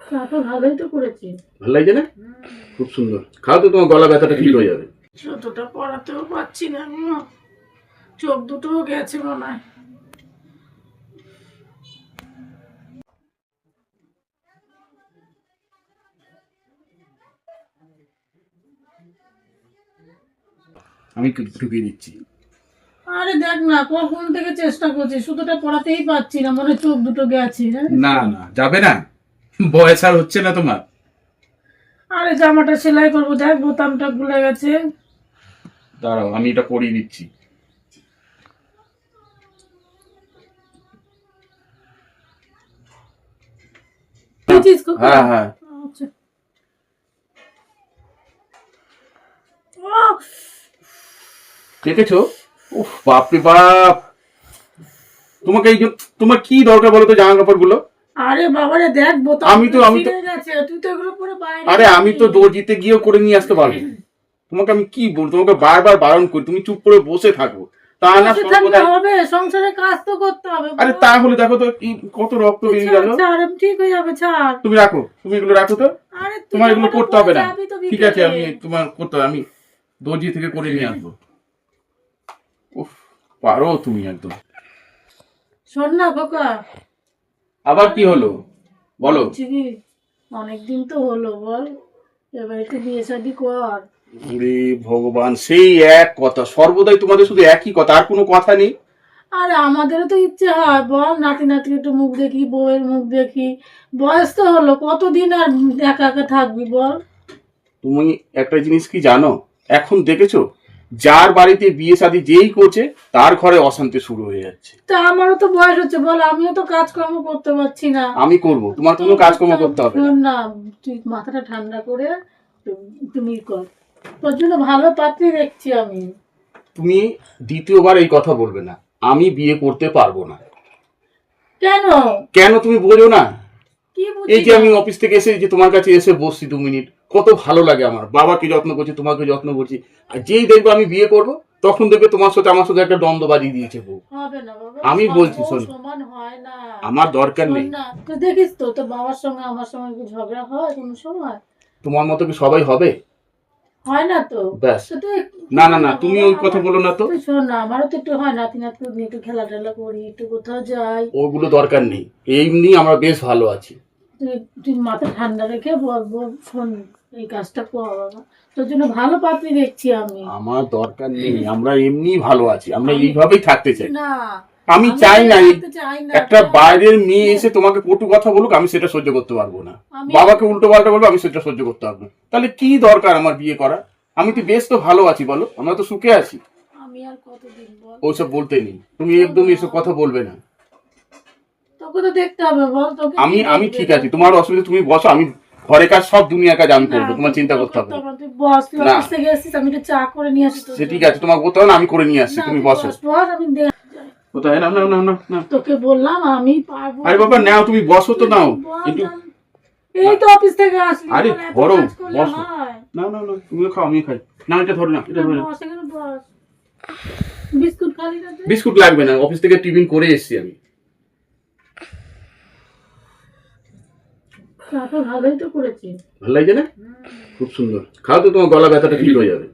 খাওয়াটা ভালোই তো করেছি। ভালো লাগছে না? খুব সুন্দর। খাও তো, তোমার গলা ব্যথাটা ঠিক হয়ে যাবে। যতটা পড়াতেও পারছি না, চোখ দুটোও গেছে মনে হয়। আমি ঢুকিয়ে দিচ্ছি। আরে দেখ না, কখন থেকে চেষ্টা করছি, শুধুটা পড়াতেই পারছি না, মনে হয় চোখ দুটো গেছে। না না, যাবে না, বয়স আর হচ্ছে না তোমার। আরে জামাটা সেলাই করবো, দেখ বোতামটা খুলে গেছে। দাঁড়াও, আমি এটা পরিয়ে দিচ্ছি। হ্যাঁ হ্যাঁ, আচ্ছা। দেখেছো? উফ, বাপরে বাপ। তোমাকে এই তোমার কি দরকার বলো তো জামা কাপড় গুলো? আরে বাবারে দেখ, বোতাম আমি তো গেছে, তুই তো এগুলো পরে বাইরে। আরে আমি তো দর্জিতে গিয়েও করে নিয়ে আসতে পারবো। তোমাকে আমি কি বলবো, তোমাকে বারবার বারণ করি তুমি চুপ করে বসে থাকো, তা না হবে, সংসারে কাজ তো করতে হবে। আরে তাহলে দেখো তো কত রক্ত বেরিয়ে গেল। ঠিক হয়ে যাবে, ছাড়। তুমি রাখো, তুমি এগুলো রাখো তো। আরে তোমার এগুলো করতে হবে না, ঠিক আছে, আমি তোমার করতে হবে, আমি দর্জি থেকে করে নিয়ে আসবো। উফ, পারো তুমি একদম। শোন না খোকা। আবার কি হলো বলো? অনেকদিন তো হলো, বল এবার একটু বিয়ে শাদী কর। ওরে ভগবান, সেই এক কথা, সর্বদাই তোমাদের শুধু একই কথা, আর কোনো কথা নেই। আরে আমাদেরও তো ইচ্ছে হয়, বল নাতি নাতি একটু মুখ দেখি, বউয়ের মুখ দেখি। বয়স তো হলো, কতদিন আর একা একা থাকবি বল। তুমি একটা জিনিস কি জানো, এখন দেখেছো যার বাড়িতে বিয়ে শাদী যেই করছে তার ঘরে অশান্তি শুরু হয়ে যাচ্ছে। তা আমারও তো বয়স হচ্ছে, বল আমিও তো কাজকর্ম করতে পারছি না। আমি করব, তোমার কোনো কাজকর্ম করতে হবে না। তুই মাথাটা ঠান্ডা করে তুমি কর, তোর জন্য ভালো পাত্রী দেখছি আমি। তুমি দ্বিতীয়বার এই কথা বলবে না, আমি বিয়ে করতে পারবো না। কেন? কেন তুমি বোঝো না? কি এই যে আমি অফিস থেকে এসে যে তোমার কাছে এসে বসছি 2 মিনিট, কত ভালো লাগে আমার। বাবাকে যত্ন করছি, তোমাকে যত্ন করছি, আর যেই দেখবে আমি বিয়ে করব তখন দেখবে তোমার সাথে আমার সাথে একটা দ্বন্দ্ব বাজিয়ে দিয়েছে বউ। হবে না বাবা, আমি বলছি শোন, সমান হয় না। আমার দরকার নেই। তুই দেখিস তো তোর বাবার সঙ্গে আমার সঙ্গে কি ঝগড়া হয় কোনো সময়? তোমার মতো কি সবাই হবে? হয় না তো। ব্যাস। না না না, তুমি ওই কথা বলো না তো। শোন না, আমারও তো একটু হয়, নাতি নাতি একটু খেলা টেলা করি, একটু কোথাও যাই। ওগুলো দরকার নেই, এমনি আমরা বেশ ভালো আছি। তুই মাথা ঠান্ডা রেখে বলবো, শোন এই কাজটা কর বাবা, তোর জন্য ভালো পাত্রী দেখছি আমি। আমার দরকার নেই, আমরা এমনি ভালো আছি, আমরা এইভাবেই থাকতে চাই। না, আমি চাই না একটা বাইরের মেয়ে এসে তোমাকে কটু কথা বলুক, আমি সেটা সহ্য করতে পারবো না। বাবাকে উল্টো পাল্টা বলবো, আমি সেটা সহ্য করতে পারবো না। তাহলে কি দরকার আমার বিয়ে করা? আমি তো বেশ তো ভালো আছি, বলো, আমরা তো সুখে আছি। আমি আর কতদিন বল ওইসব বলতে নেই, তুমি একদম এসব কথা বলবে না। তোকে তো দেখতে হবে বল, তোকে আমি ঠিক আছি, তোমার অসুবিধা, তুমি বসো, আমি ঘরে কাজ সব দুনিয়ার কাজ আমি করবো, তোমার চিন্তা করতে হবে না। তুই বস, তুই অফিস থেকে এসেছিস, আমি একটু চা করে নিয়ে আসি। সে ঠিক আছে, তোমার করতে হবে না, আমি করে নিয়ে আসছি, তুমি বসো। আমি কোথায়? না না না না না, তোকে বললাম আমি পারবো। আরে বাবা নাও, তুমি বসো তো, নাও একটু। এই তো অফিস থেকে আসলি, আরে ধরো, বসো। না না না, তুমিও খাও, আমি খাই না। এটা ধরো না, এটা ধরো না। বিস্কুট খালি না? বিস্কুট লাগবে না, অফিস থেকে টিফিন করে এসেছি আমি। খাওয়াটা ভালোই তো করেছি। ভালো লাগছে না? খুব সুন্দর। খাও তো, তোমার গলা ব্যথাটা ঠিক হয়ে যাবে।